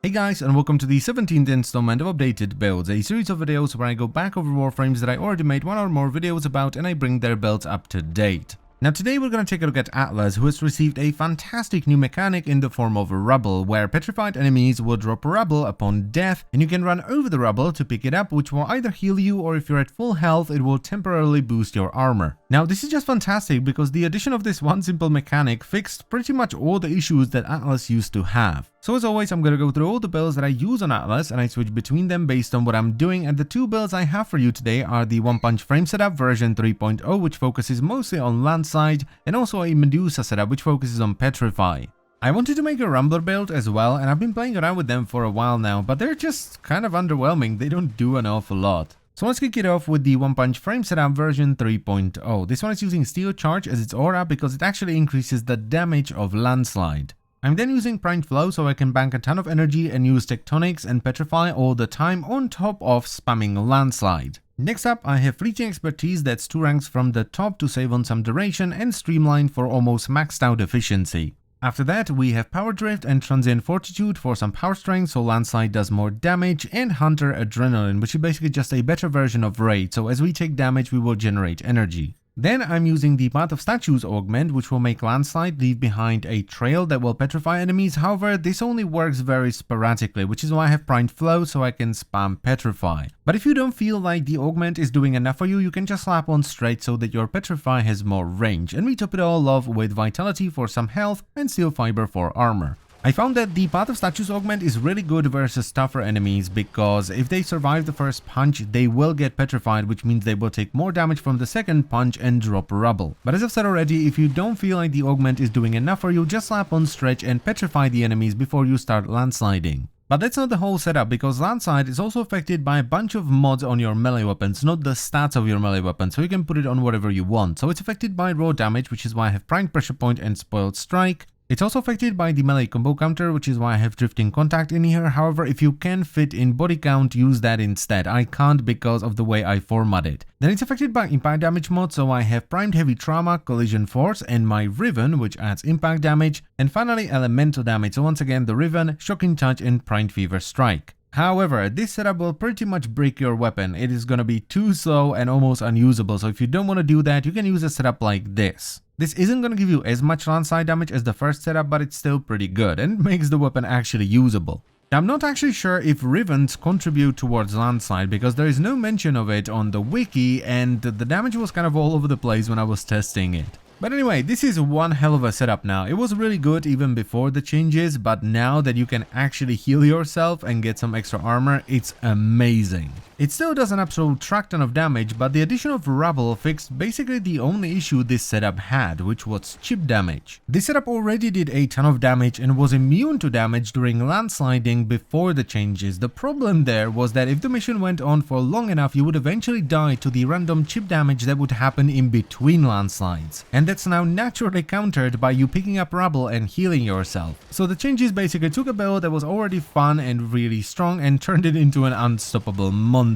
Hey guys, and welcome to the 17th installment of Updated Builds, a series of videos where I go back over Warframes that I already made one or more videos about and I bring their builds up to date. Now today we're going to take a look at Atlas, who has received a fantastic new mechanic in the form of rubble, where petrified enemies will drop rubble upon death, and you can run over the rubble to pick it up, which will either heal you, or if you're at full health, it will temporarily boost your armor. Now this is just fantastic because the addition of this one simple mechanic fixed pretty much all the issues that Atlas used to have. So as always, I'm going to go through all the builds that I use on Atlas and I switch between them based on what I'm doing, and the two builds I have for you today are the One Punch Frame setup version 3.0, which focuses mostly on landslide, and also a Medusa setup which focuses on petrify. I wanted to make a Rumbler build as well, and I've been playing around with them for a while now, but they're just kind of underwhelming. They don't do an awful lot. So let's kick it off with the One Punch Frame setup version 3.0. This one is using Steel Charge as its aura because it actually increases the damage of landslide. I'm then using Primed Flow so I can bank a ton of energy and use Tectonics and Petrify all the time on top of spamming Landslide. Next up, I have Fleeting Expertise that's 2 ranks from the top to save on some duration, and Streamline for almost maxed out efficiency. After that, we have Power Drift and Transient Fortitude for some power strength so Landslide does more damage, and Hunter Adrenaline, which is basically just a better version of Raid, so as we take damage we will generate energy. Then I'm using the Path of Statues augment, which will make Landslide leave behind a trail that will petrify enemies. However, this only works very sporadically, which is why I have Primed Flow so I can spam Petrify. But if you don't feel like the augment is doing enough for you, you can just slap on Straight so that your Petrify has more range. And we top it all off with Vitality for some health and Steel Fiber for armor. I found that the Path of Statues augment is really good versus tougher enemies because if they survive the first punch, they will get petrified, which means they will take more damage from the second punch and drop rubble. But as I've said already, if you don't feel like the augment is doing enough for you, just slap on Stretch and petrify the enemies before you start landsliding. But that's not the whole setup, because landslide is also affected by a bunch of mods on your melee weapons, not the stats of your melee weapon, so you can put it on whatever you want. So it's affected by raw damage, which is why I have Primed Pressure Point and Spoiled Strike. It's also affected by the melee combo counter, which is why I have Drifting Contact in here. However, if you can fit in body count, use that instead. I can't because of the way I format it. Then it's affected by impact damage mod, so I have Primed Heavy Trauma, Collision Force, and my Riven, which adds impact damage. And finally, elemental damage, so once again the Riven, Shocking Touch, and Primed Fever Strike. However, this setup will pretty much break your weapon. It is gonna be too slow and almost unusable, so if you don't want to do that, you can use a setup like this. This isn't going to give you as much landslide damage as the first setup, but it's still pretty good and makes the weapon actually usable. Now, I'm not actually sure if Rivens contribute towards landslide because there is no mention of it on the wiki, and the damage was kind of all over the place when I was testing it. But anyway, this is one hell of a setup now. It was really good even before the changes, but now that you can actually heal yourself and get some extra armor, it's amazing. It still does an absolute track ton of damage, but the addition of rubble fixed basically the only issue this setup had, which was chip damage. This setup already did a ton of damage and was immune to damage during landsliding before the changes. The problem there was that if the mission went on for long enough, you would eventually die to the random chip damage that would happen in between landslides. And that's now naturally countered by you picking up rubble and healing yourself. So the changes basically took a build that was already fun and really strong and turned it into an unstoppable monster.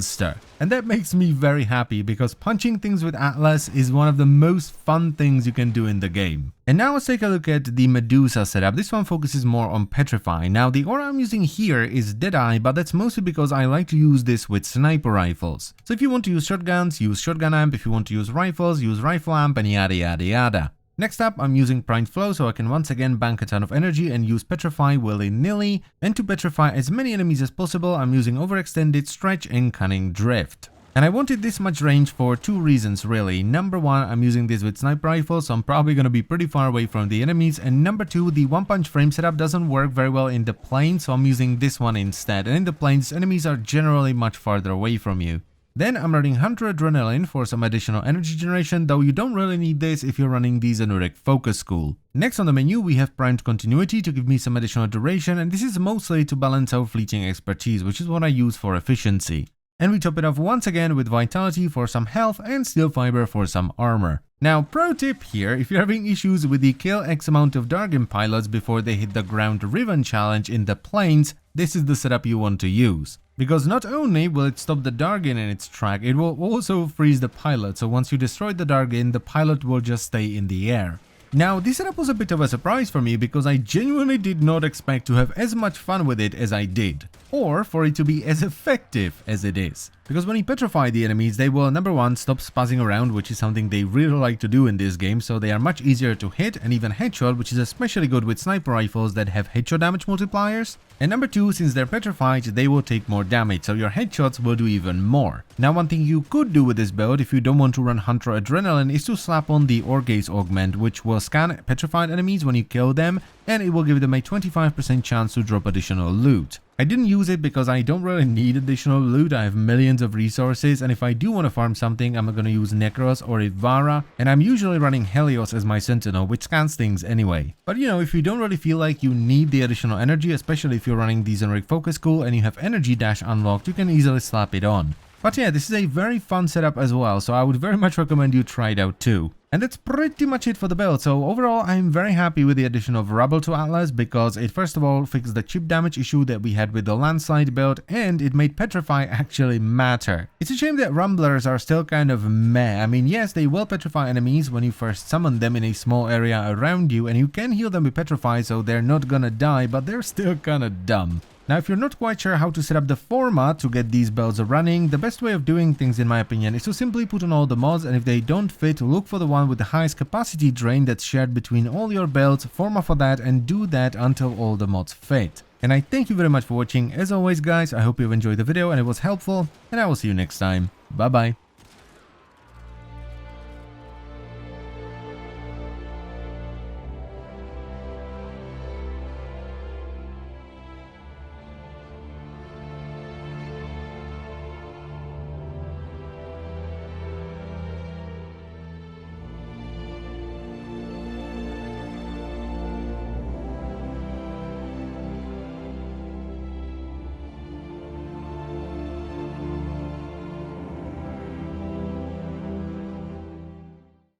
And that makes me very happy because punching things with Atlas is one of the most fun things you can do in the game. And now let's take a look at the Medusa setup. This one focuses more on Petrify. Now the aura I'm using here is Deadeye, but that's mostly because I like to use this with sniper rifles. So if you want to use shotguns, use shotgun amp. If you want to use rifles, use rifle amp, and yada yada yada. Next up, I'm using Primed Flow so I can once again bank a ton of energy and use Petrify willy-nilly. And to petrify as many enemies as possible, I'm using Overextended Stretch and Cunning Drift. And I wanted this much range for 2 reasons really. Number 1, I'm using this with sniper rifles, so I'm probably going to be pretty far away from the enemies. And number 2, the One Punch Frame setup doesn't work very well in the plains, so I'm using this one instead. And in the plains, enemies are generally much farther away from you. Then I'm running Hunter Adrenaline for some additional energy generation, though you don't really need this if you're running the Zanuric Focus School. Next on the menu we have Primed Continuity to give me some additional duration, and this is mostly to balance out Fleeting Expertise, which is what I use for efficiency. And we top it off once again with Vitality for some health and Steel Fiber for some armor. Now, pro tip here, if you're having issues with the kill X amount of Dargan pilots before they hit the ground Riven challenge in the plains, this is the setup you want to use. Because not only will it stop the Dargan in its track, it will also freeze the pilot, so once you destroy the Dargan, the pilot will just stay in the air. Now, this setup was a bit of a surprise for me because I genuinely did not expect to have as much fun with it as I did, or for it to be as effective as it is. Because when you petrify the enemies, they will, number one, stop spazzing around, which is something they really like to do in this game, so they are much easier to hit and even headshot, which is especially good with sniper rifles that have headshot damage multipliers. And number two, since they're petrified, they will take more damage, so your headshots will do even more. Now, one thing you could do with this build, if you don't want to run Hunter Adrenaline, is to slap on the Orgaze Augment, which will scan petrified enemies when you kill them, and it will give them a 25% chance to drop additional loot. I didn't use it because I don't really need additional loot. I have millions of resources, and if I do want to farm something, I'm going to use Necros or Ivara, and I'm usually running Helios as my sentinel, which scans things anyway. But you know, if you don't really feel like you need the additional energy, especially if you're running the Zenric Focus School and you have Energy Dash unlocked, you can easily slap it on. But yeah, this is a very fun setup as well, so I would very much recommend you try it out too. And that's pretty much it for the build, so overall I'm very happy with the addition of Rubble to Atlas because it first of all fixed the chip damage issue that we had with the landslide build, and it made Petrify actually matter. It's a shame that Rumblers are still kind of meh. I mean, yes, they will petrify enemies when you first summon them in a small area around you, and you can heal them with Petrify so they're not gonna die, but they're still kinda dumb. Now, if you're not quite sure how to set up the format to get these builds running, the best way of doing things in my opinion is to simply put on all the mods, and if they don't fit, look for the one with the highest capacity drain that's shared between all your builds, format for that, and do that until all the mods fit. And I thank you very much for watching. As always guys, I hope you've enjoyed the video and it was helpful, and I will see you next time. Bye bye.